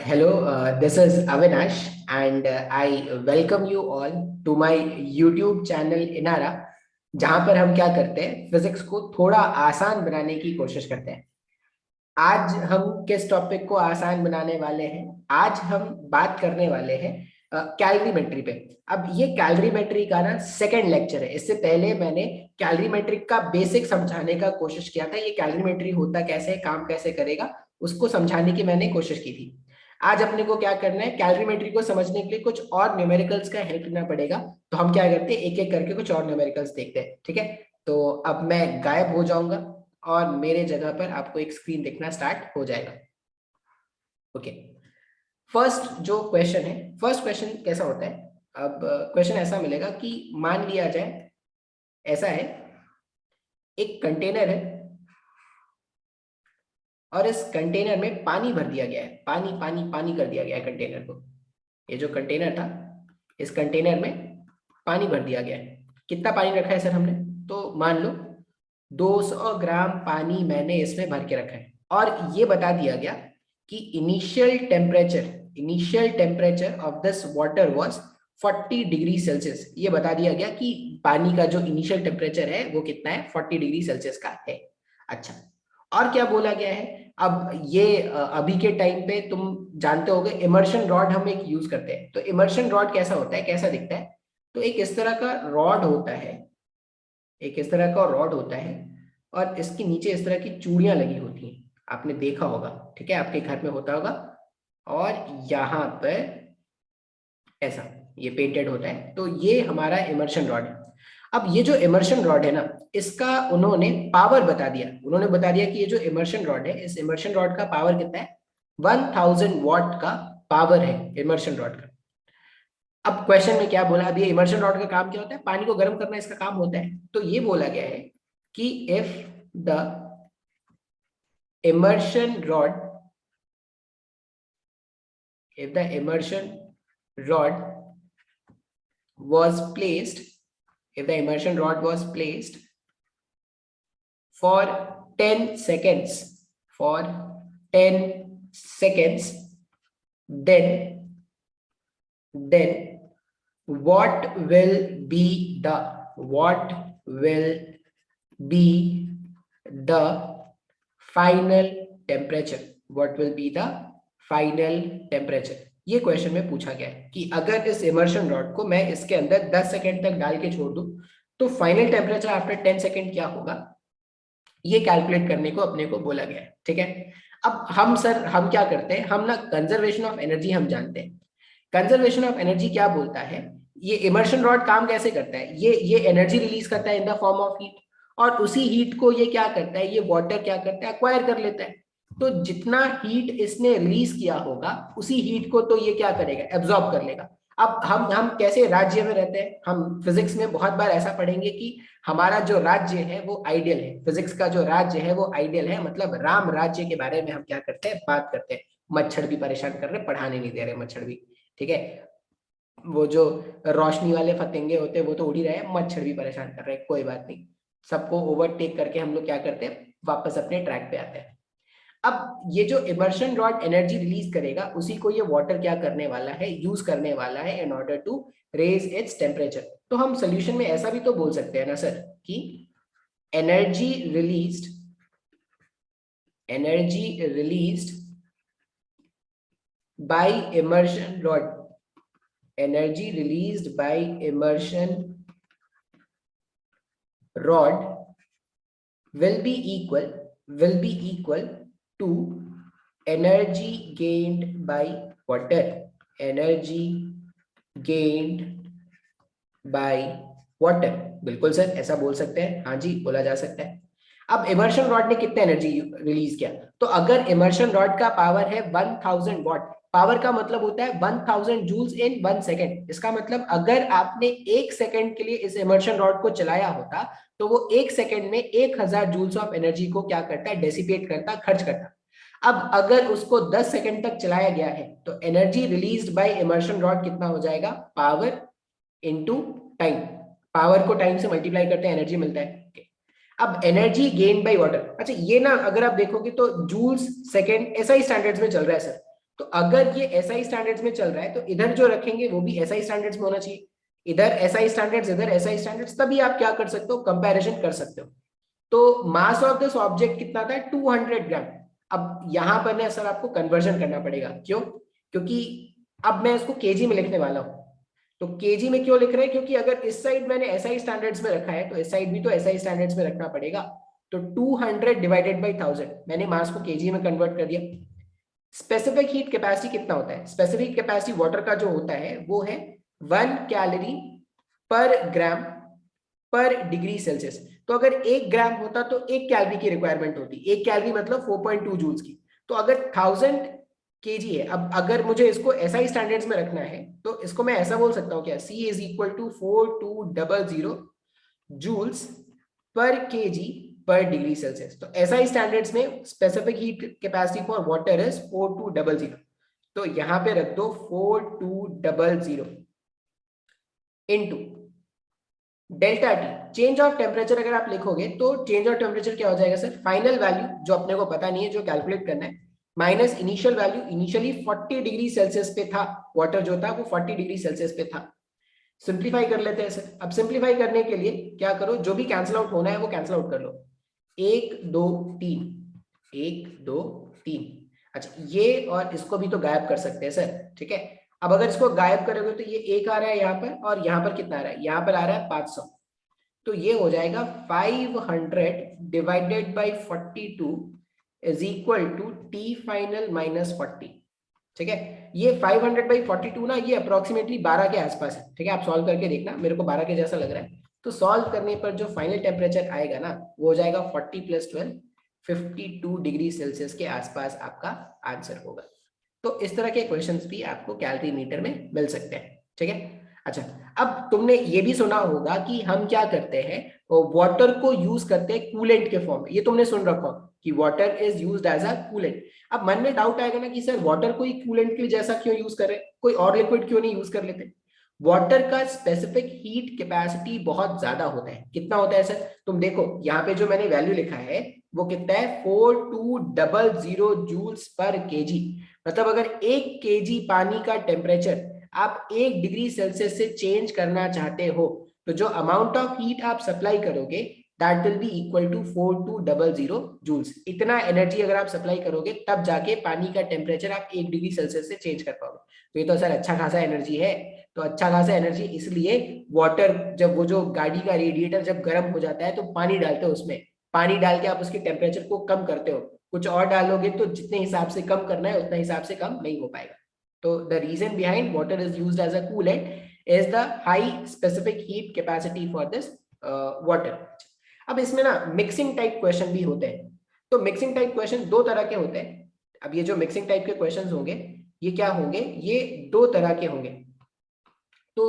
Hello, this is Avinash, and I welcome you all to my YouTube channel Inara, जहां पर हम क्या करते हैं, फिजिक्स को थोड़ा आसान बनाने की कोशिश करते हैं। आज हम किस टॉपिक को आसान बनाने वाले हैं? आज हम बात करने वाले हैं कैलोरीमेट्री पे। अब ये कैलोरीमेट्री का ना सेकंड लेक्चर है। इससे पहले मैंने कैलोरीमेट्री का बेसिक समझाने का कोशिश किया था। ये कैलोरीमेट्री होता कैसे है, काम कैसे करेगा, उसको समझाने की मैंने कोशिश की थी। आज अपने को क्या करना है, कैलोरीमेट्री को समझने के लिए कुछ और न्यूमेरिकल्स का हेल्प लेना पड़ेगा। तो हम क्या करते हैं, एक एक करके कुछ और न्यूमेरिकल्स देखते हैं। ठीक है, तो अब मैं गायब हो जाऊंगा और मेरे जगह पर आपको एक स्क्रीन दिखना स्टार्ट हो जाएगा। ओके, फर्स्ट जो क्वेश्चन है, फर्स्ट क्वेश्चन कैसा होता है? अब क्वेश्चन ऐसा मिलेगा कि मान लिया जाए ऐसा है, एक कंटेनर है और इस कंटेनर में पानी भर दिया गया है। पानी पानी पानी कर दिया गया है कंटेनर को। ये जो कंटेनर था, इस कंटेनर में पानी भर दिया गया है। कितना पानी रखा है सर हमने? तो मान लो 200 ग्राम पानी मैंने इसमें भर के रखा है और ये बता दिया गया कि initial temperature of this water was 40 degree Celsius. ये बता दिया गया कि पानी का जो इनिशियल टेम्परेचर है वो कितना है, 40 डिग्री सेल्सियस का है। अच्छा, और क्या बोला गया है? अब ये अभी के टाइम पे तुम जानते होगे इमर्शन रॉड हम एक यूज करते हैं। तो इमर्शन रॉड कैसा होता है, कैसा दिखता है? तो एक इस तरह का रॉड होता है, एक इस तरह का रॉड होता है और इसके नीचे इस तरह की चूड़ियां लगी होती हैं। आपने देखा होगा, ठीक है, आपके घर में होता होगा। और यहाँ पर ऐसा ये पेंटेड होता है। तो ये हमारा इमर्शन रॉड है। अब ये जो इमर्शन रॉड है ना, इसका उन्होंने पावर बता दिया। उन्होंने बता दिया कि ये जो इमर्शन रॉड है, इस इमर्शन रॉड का पावर कितना है? 1000 वॉट का पावर है इमर्शन रॉड का। अब क्वेश्चन में क्या बोला? अब ये इमर्शन रॉड का काम क्या होता है? पानी को गर्म करना इसका काम होता है। तो ये बोला गया है कि if the immersion rod if the immersion rod was placed if the immersion rod was placed for 10 seconds for 10 seconds then what will be the final temperature? What will be the final temperature? ये question में पूछा गया है कि अगर इस immersion rod को मैं इसके अंदर 10 सेकंड तक डाल के छोड़ दूं तो फाइनल टेम्परेचर आफ्टर 10 सेकंड क्या होगा, ये कैलकुलेट करने को अपने को बोला गया है। ठीक है, अब हम क्या करते हैं, हम ना कंजर्वेशन ऑफ एनर्जी हम जानते हैं। कंजर्वेशन ऑफ एनर्जी क्या बोलता है? ये इमर्शन रॉड काम कैसे करता है? ये एनर्जी रिलीज करता है in the form of heat, और उसी हीट को ये क्या करता है, ये वाटर क्या करता है, एक्वायर कर लेता है। तो जितना हीट इसने रिलीज किया होगा उसी हीट को तो ये क्या करेगा, एब्जॉर्ब कर लेगा। अब हम कैसे राज्य में रहते हैं? हम फिजिक्स में बहुत बार ऐसा पढ़ेंगे कि हमारा जो राज्य है वो आइडियल है। फिजिक्स का जो राज्य है वो आइडियल है, मतलब राम राज्य के बारे में हम क्या करते हैं, बात करते हैं। मच्छर भी परेशान कर रहे, पढ़ाने नहीं दे रहे मच्छर भी। ठीक है, वो जो रोशनी वाले फतिंगे होते हैं वो तो उड़ ही रहे हैं, मच्छर भी परेशान कर रहे हैं, कोई बात नहीं। सबको ओवरटेक करके हम लोग क्या करते हैं, वापस अपने ट्रैक पे आते हैं। अब ये जो इमर्शन रॉड एनर्जी रिलीज करेगा उसी को ये वाटर क्या करने वाला है, यूज करने वाला है in order to raise its temperature. तो हम सोल्यूशन में ऐसा भी तो बोल सकते हैं ना सर कि energy released bye immersion rod, energy released bye immersion rod will be equal to energy gained by water, energy gained by water। बिल्कुल सर, ऐसा बोल सकते हैं, हाँ जी बोला जा सकता है। अब इमर्शन रॉड ने कितना एनर्जी रिलीज किया? तो अगर इमर्शन रॉड का पावर है 1000 वॉट, पावर का मतलब होता है 1000 जूल्स इन 1 सेकेंड। इसका मतलब अगर आपने 1 सेकेंड के लिए इस इमर्शन रॉड को चलाया होता तो वो 1 सेकेंड में 1000 जूल्स ऑफ एनर्जी को क्या करता है, डेसिपेट करता, खर्च करता। अब अगर उसको 10 सेकेंड तक चलाया गया है तो energy released bye immersion rod कितना हो जाएगा, पावर इनटू टाइम। पावर को टाइम से मल्टीप्लाई करते हैं, एनर्जी मिलता है। अब एनर्जी गेन बाय वाटर, अच्छा ये ना अगर आप देखोगे तो जूल्स सेकेंड ऐसा ही स्टैंडर्ड्स में चल रहा है सर। तो अगर ये एसआई स्टैंडर्ड्स में चल रहा है तो इधर जो रखेंगे वो भी एसआई स्टैंडर्ड्स में होना चाहिए, इधर एसआई स्टैंडर्ड्स, इधर एसआई स्टैंडर्ड्स, तभी आप क्या कर सकते हो, कंपैरिजन कर सकते हो। तो मास ऑफ दिस ऑब्जेक्ट कितना था, 200 ग्राम। अब यहां पर ना सर आपको कन्वर्जन करना पड़ेगा, क्यों, क्योंकि अब मैं इसको केजी में लिखने वाला हूं। तो केजी में क्यों लिख रहे हैं, क्योंकि अगर इस साइड मैंने एसआई स्टैंडर्ड्स में रखा है तो इस साइड भी तो एसआई स्टैंडर्ड्स में रखना पड़ेगा। तो 200 डिवाइडेड बाई 1000, मैंने मास को केजी में कन्वर्ट कर दिया। स्पेसिफिक हीट कैपेसिटी कितना होता है, स्पेसिफिक कैपेसिटी वाटर का जो होता है वो है 1 कैलोरी पर ग्राम पर डिग्री सेल्सियस। तो अगर 1 ग्राम होता तो 1 कैलोरी की रिक्वायरमेंट होती, 1 कैलोरी मतलब 4.2 जूल्स की। तो अगर 1000 केजी है, अब अगर मुझे इसको एसआई स्टैंडर्ड्स में रखना है तो इसको मैं ऐसा बोल सकता हूँ क्या, C is equal to 4200 joules per KG per degree Celsius. तो एसआई स्टैंडर्ड्स में specific heat capacity for water is 4200, तो यहां पे रख दो 4200 into delta T, change of temperature. अगर आप लिखोगे तो चेंज ऑफ टेम्परेचर क्या हो जाएगा सर, फाइनल वैल्यू जो अपने को पता नहीं है, जो कैलकुलेट करना है, minus initial value, initially 40 degree Celsius पे था वाटर, जो था वो 40 डिग्री सेल्सियस पे था। सिंप्लीफाई कर लेते हैं सर। अब सिंप्लीफाई करने के लिए क्या करो, जो भी कैंसिल आउट होना है वो कैंसिल आउट कर लो, 1 2 3, 1 2 3। अच्छा, ये और इसको भी तो गायब कर सकते हैं सर, ठीक है। अब अगर इसको गायब करोगे तो ये 1 आ रहा है यहाँ पर, और यहाँ पर कितना आ रहा है, यहाँ पर आ रहा है 500। तो ये हो जाएगा 500 divided by 42 is equal to T final minus 40, ठीक है। ये 500/42 ना, ये अप्रोक्सीमेटली 12 के आसपास है, ठीक है। आप सॉल्व करके देखना, मेरे को 12 के जैसा लग रहा है। तो सॉल्व करने पर जो फाइनल टेम्परेचर आएगा ना, वो हो जाएगा 40 + 12, 52 डिग्री सेल्सियस के आसपास आपका आंसर होगा। तो इस तरह के क्वेश्चंस भी आपको कैलोरीमीटर में मिल सकते हैं, ठीक है। अच्छा, अब तुमने ये भी सुना होगा कि हम क्या करते हैं, वाटर को यूज करते हैं कूलेंट के फॉर्म में, ये तुमने सुन रखा हो कि water is used as a coolant. अब मन में डाउट आएगा ना कि सर वाटर को ही कूलेंट के जैसा क्यों यूज कर रहे हैं, कोई और लिक्विड क्यों नहीं यूज कर लेते। वाटर का स्पेसिफिक हीट कैपेसिटी बहुत ज्यादा होता है, कितना होता है सर, तुम देखो यहाँ पे जो मैंने वैल्यू लिखा है वो कितना है, 4200 जूल्स पर केजी। मतलब अगर 1 केजी पानी का टेम्परेचर आप 1 डिग्री सेल्सियस से चेंज करना चाहते हो, तो जो अमाउंट ऑफ हीट आप सप्लाई करोगे that will be equal to 4200 joules. इतना एनर्जी अगर आप सप्लाई करोगे तब जाके पानी का टेम्परेचर आप 1 डिग्री सेल्सियस से चेंज कर पाओगे। तो ये तो सर अच्छा खासा एनर्जी है। तो अच्छा खासा एनर्जी इसलिए वाटर, जब वो जो गाड़ी का रेडिएटर जब गर्म हो जाता है तो पानी डालते हो उसमें, पानी डाल के आप उसके टेम्परेचर को कम करते हो, कुछ और डालोगे तो जितने हिसाब से कम करना है उतना हिसाब से कम नहीं हो पाएगा। तो the reason behind water is used as a coolant is the high specific heat capacity for this water. अब इसमें ना मिक्सिंग टाइप क्वेश्चन भी होते हैं। तो मिक्सिंग टाइप क्वेश्चन दो तरह के होते हैं। अब ये जो मिक्सिंग टाइप के क्वेश्चन होंगे ये क्या होंगे, ये दो तरह के होंगे। तो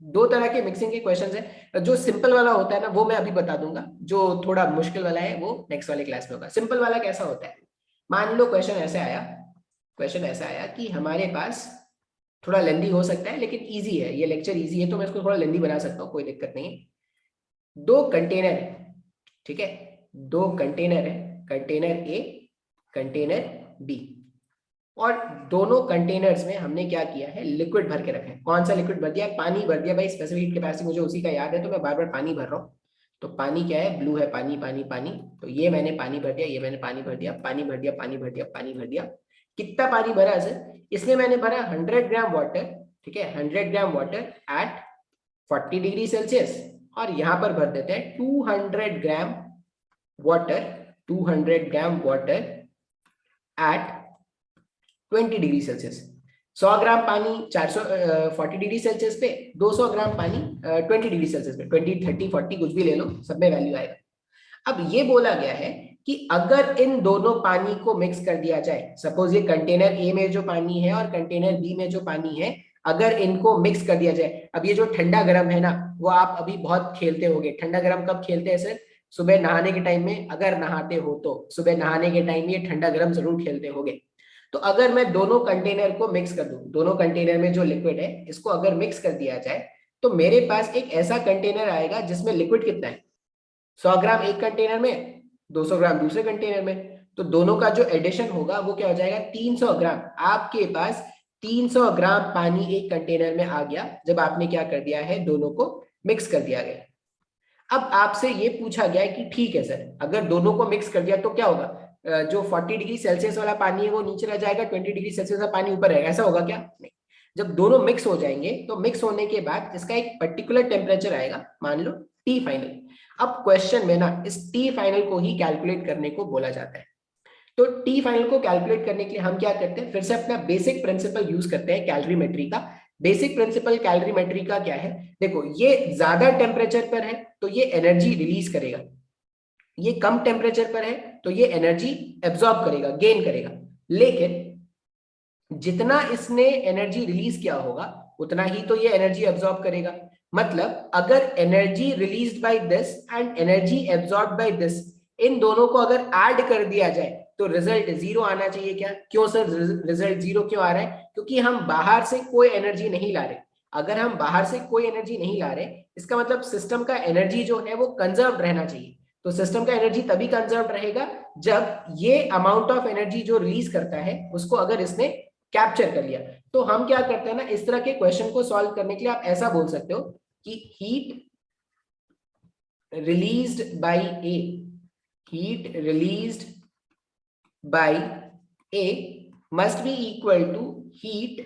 दो तरह के मिक्सिंग के क्वेश्चंस हैं। जो सिंपल वाला होता है ना वो मैं अभी बता दूंगा, जो थोड़ा मुश्किल वाला है वो नेक्स्ट वाले क्लास में होगा। सिंपल वाला कैसा होता है, मान लो क्वेश्चन ऐसा आया कि हमारे पास, थोड़ा लेंदी हो सकता है लेकिन इजी है, ये लेक्चर इजी है तो मैं इसको थोड़ा लेंदी बना सकता हूँ, कोई दिक्कत नहीं है। दो कंटेनर है, ठीक है, दो कंटेनर है, कंटेनर ए, कंटेनर बी, और दोनों कंटेनर्स में हमने क्या किया है, लिक्विड भर के रखा है। कौन सा लिक्विड भर दिया है, पानी भर दिया भाई। स्पेसिफिक कैपेसिटी मुझे उसी का याद है तो मैं बार बार पानी भर रहा हूँ। तो पानी क्या है, ब्लू है, पानी पानी पानी। तो ये मैंने पानी भर दिया, ये मैंने पानी भर दिया, पानी भर दिया, पानी भर दिया, पानी भर दिया। कितना पानी भरा है सर, इसमें मैंने भरा 100 ग्राम वाटर, ठीक है, 100 gram water at 40 degree Celsius. और यहाँ पर भर देते हैं 200 gram water, 200 gram water at 20 degree Celsius. 100 ग्राम पानी 40 डिग्री सेल्सियस पे, 200 ग्राम पानी 20 डिग्री सेल्सियस पे, 20 30 40 कुछ भी ले लो, सब में वैल्यू आएगा। अब ये बोला गया है कि अगर इन दोनों पानी को मिक्स कर दिया जाए, सपोज ये कंटेनर ए में जो पानी है और कंटेनर बी में जो पानी है, अगर इनको मिक्स कर दिया जाए। अब ये जो ठंडा गर्म है ना, वो आप अभी बहुत खेलते होगे। ठंडा गर्म कब खेलते हैं सर, सुबह नहाने के टाइम में, अगर नहाते हो तो सुबह नहाने के टाइम में ये ठंडा गर्म जरूर खेलते होगे। तो अगर मैं दोनों कंटेनर को मिक्स कर दूं, दोनों कंटेनर में जो लिक्विड है इसको अगर मिक्स कर दिया जाए, तो मेरे पास एक ऐसा कंटेनर आएगा जिसमें लिक्विड कितना है, 100 ग्राम एक कंटेनर में, 200 ग्राम दूसरे कंटेनर में, तो दोनों का जो एडिशन होगा वो क्या हो जाएगा, 300 ग्राम। आपके पास 300 ग्राम पानी एक कंटेनर में आ गया जब आपने क्या कर दिया है, दोनों को मिक्स कर दिया गया। अब आपसे ये पूछा गया है कि ठीक है सर, अगर दोनों को मिक्स कर दिया तो क्या होगा, जो 40 डिग्री सेल्सियस वाला पानी है वो नीचे रह जाएगा, 20 डिग्री सेल्सियस वाला पानी ऊपर रहेगा, ऐसा होगा क्या? नहीं। जब दोनों मिक्स हो जाएंगे तो मिक्स होने के बाद इसका एक पर्टिकुलर टेम्परेचर आएगा, मान लो टी फाइनल। अब क्वेश्चन में ना इस टी फाइनल को ही कैलकुलेट करने को बोला जाता है। तो टी फाइनल को कैलकुलेट करने के लिए हम क्या करते हैं, फिर से अपना बेसिक प्रिंसिपल यूज करते हैं कैलोरीमेट्री का। बेसिक प्रिंसिपल कैलोरीमेट्री का क्या है, देखो ये ज्यादा टेम्परेचर पर है तो ये एनर्जी रिलीज करेगा, ये कम टेम्परेचर पर है तो ये एनर्जी एब्जॉर्ब करेगा, गेन करेगा। लेकिन जितना इसने एनर्जी रिलीज किया होगा उतना ही तो ये एनर्जी एब्जॉर्ब करेगा। मतलब अगर energy released by this and energy absorb by this, इन दोनों को अगर ऐड कर दिया जाए तो रिजल्ट जीरो आना चाहिए क्या? क्यों सर रिजल्ट जीरो क्यों आ रहा है? क्योंकि हम बाहर से कोई एनर्जी नहीं ला रहे। अगर हम बाहर से कोई एनर्जी नहीं ला रहे, इसका मतलब सिस्टम का एनर्जी जो है वो कंजर्व रहना चाहिए। तो सिस्टम का एनर्जी तभी कंजर्व रहेगा जब ये अमाउंट ऑफ एनर्जी जो रिलीज करता है उसको अगर इसने कैप्चर कर लिया। तो हम क्या करते हैं ना, इस तरह के क्वेश्चन को सॉल्व करने के लिए आप ऐसा बोल सकते हो कि heat released by A, heat released by A must be equal to heat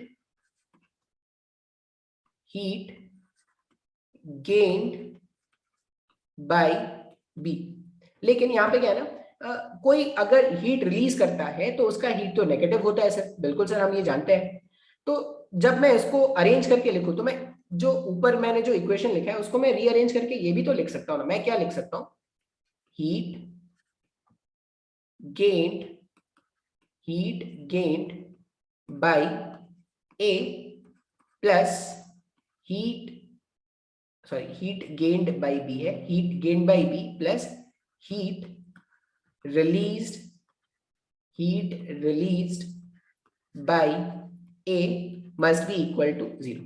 gained by B. लेकिन यहां पे क्या है ना, कोई अगर हीट रिलीज करता है तो उसका हीट तो नेगेटिव होता है सर, बिल्कुल सर हम ये जानते हैं। तो जब मैं इसको अरेंज करके लिखूं तो मैं जो ऊपर मैंने जो इक्वेशन लिखा है उसको मैं रीअरेंज करके ये भी तो लिख सकता हूं ना। मैं क्या लिख सकता हूं, heat gained by A plus heat gained by B है, heat gained by B plus heat released by A must be equal to 0।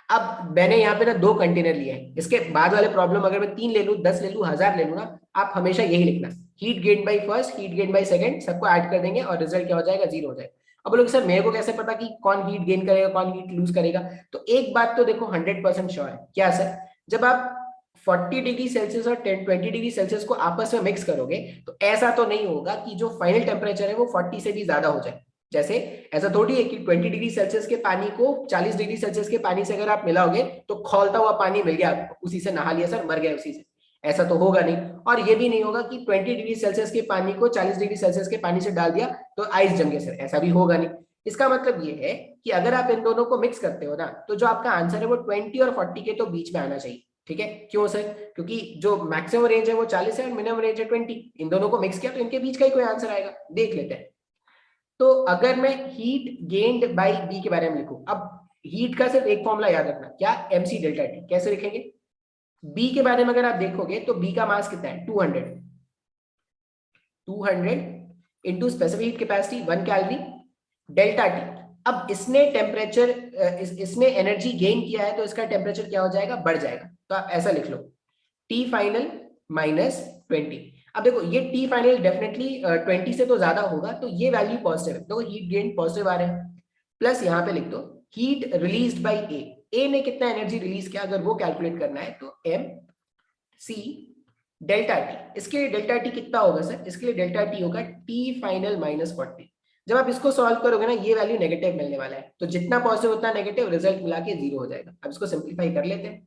अब मैंने यहाँ पे ना 2 कंटेनर लिए हैं, इसके बाद वाले प्रॉब्लम अगर मैं 3 ले लूं, 10 ले लूं, 1000 ले लूं ना, आप हमेशा यही लिखना, heat gain by first, heat gain by second, सबको ऐड कर देंगे और रिजल्ट क्या हो जाएगा, 0 हो जाएगा। अब बोलोगे सर मेरे को कैसे पता कि कौन हीट गेन करेगा कौन हीट लूज करेगा? तो एक बात तो देखो 100% श्योर है, क्या सर, जब आप 40 डिग्री सेल्सियस और 20 डिग्री सेल्सियस को आपस में मिक्स करोगे तो ऐसा तो नहीं होगा कि जो फाइनल टेम्परेचर है वो 40 से भी ज्यादा हो जाए। जैसे ऐसा थोड़ी है कि 20 डिग्री सेल्सियस के पानी को 40 डिग्री सेल्सियस के पानी से अगर आप मिलाओगे तो खौलता हुआ पानी मिल गया आपको, उसी से नहा लिया सर, मर गया उसी से, ऐसा तो होगा नहीं। और ये भी नहीं होगा कि 20 डिग्री सेल्सियस के पानी को 40 डिग्री सेल्सियस के पानी से डाल दिया तो आइस जम गया सर, ऐसा भी होगा नहीं। इसका मतलब ये है कि अगर आप इन दोनों को मिक्स करते हो ना तो जो आपका आंसर है वो 20 और 40 के तो बीच में आना चाहिए। ठीक है, क्यों सर? क्योंकि जो मैक्सिमम रेंज है वो 40 है और मिनिमम रेंज है 20, इन दोनों को मिक्स किया तो इनके बीच का ही कोई आंसर आएगा, देख लेते हैं। तो अगर मैं हीट गेन्ड बाय बी के बारे में लिखूं, अब हीट का सिर्फ एक फॉर्मूला याद रखना, क्या, एमसी डेल्टा टी। कैसे लिखेंगे? बी के बारे में अगर आप देखोगे तो बी का मास कितना है, 200 into specific heat capacity 1 calorie delta T. अब इसने टेम्परेचर इसने एनर्जी गेन किया है तो इसका टेम्परेचर क्या हो जाएगा, बढ़ जाएगा। तो आप ऐसा लिख लो, टी फाइनल माइनस 20। अब देखो ये टी फाइनल डेफिनेटली 20 से तो ज्यादा होगा तो ये वैल्यू पॉजिटिव है, देखो हीट गेन पॉजिटिव आ रहे हैं। प्लस यहाँ पे लिख दो हीट रिलीज्ड बाय ए ने कितना एनर्जी रिलीज किया, अगर वो कैलकुलेट करना है तो एम सी डेल्टा टी। इसके लिए डेल्टा टी कितना होगा सर, इसके लिए डेल्टा टी होगा टी फाइनल माइनस 40। जब आप इसको सॉल्व करोगे ना ये वैल्यू नेगेटिव मिलने वाला है, तो जितना पॉजिटिव उतना नेगेटिव, रिजल्ट मिला के 0 हो जाएगा। अब इसको सिंप्लीफाई कर लेते हैं।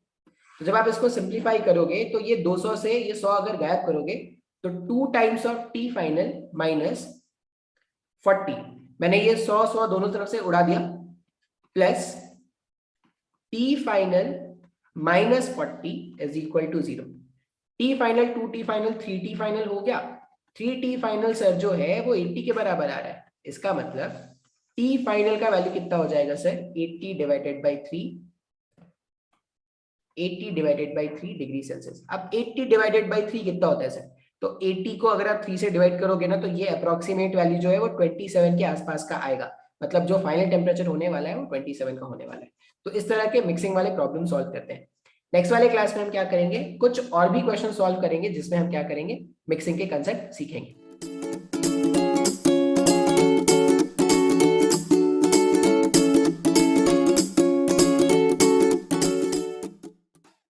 तो जब आप इसको सिंप्लीफाई करोगे तो ये 200 से ये 100 अगर गायब करोगे तो 2 times of T final minus 40, मैंने ये 100 दोनों तरफ से उड़ा दिया, plus T final minus 40 is equal to 0। T final 2 T final 3 T final हो गया, 3 टी फाइनल सर जो है वो 80 के बराबर आ रहा है। इसका मतलब टी फाइनल का वैल्यू कितना हो जाएगा sir, 80 divided by 3, 80 divided by 3 degree Celsius. अब 80 डिवाइडेड बाई 3 कितना होता है सर, तो 80 को अगर आप 3 से डिवाइड करोगे ना तो ये अप्रोक्सीमेट वैल्यू जो है वो 27 के आसपास का आएगा। मतलब जो फाइनल टेम्परेचर होने वाला है वो 27 का होने वाला है। तो इस तरह के मिक्सिंग वाले प्रॉब्लम सॉल्व करते हैं। नेक्स्ट वाले क्लास में हम क्या करेंगे, कुछ और भी क्वेश्चन सॉल्व करेंगे जिसमें हम क्या करेंगे, मिक्सिंग के कंसेप्ट सीखेंगे।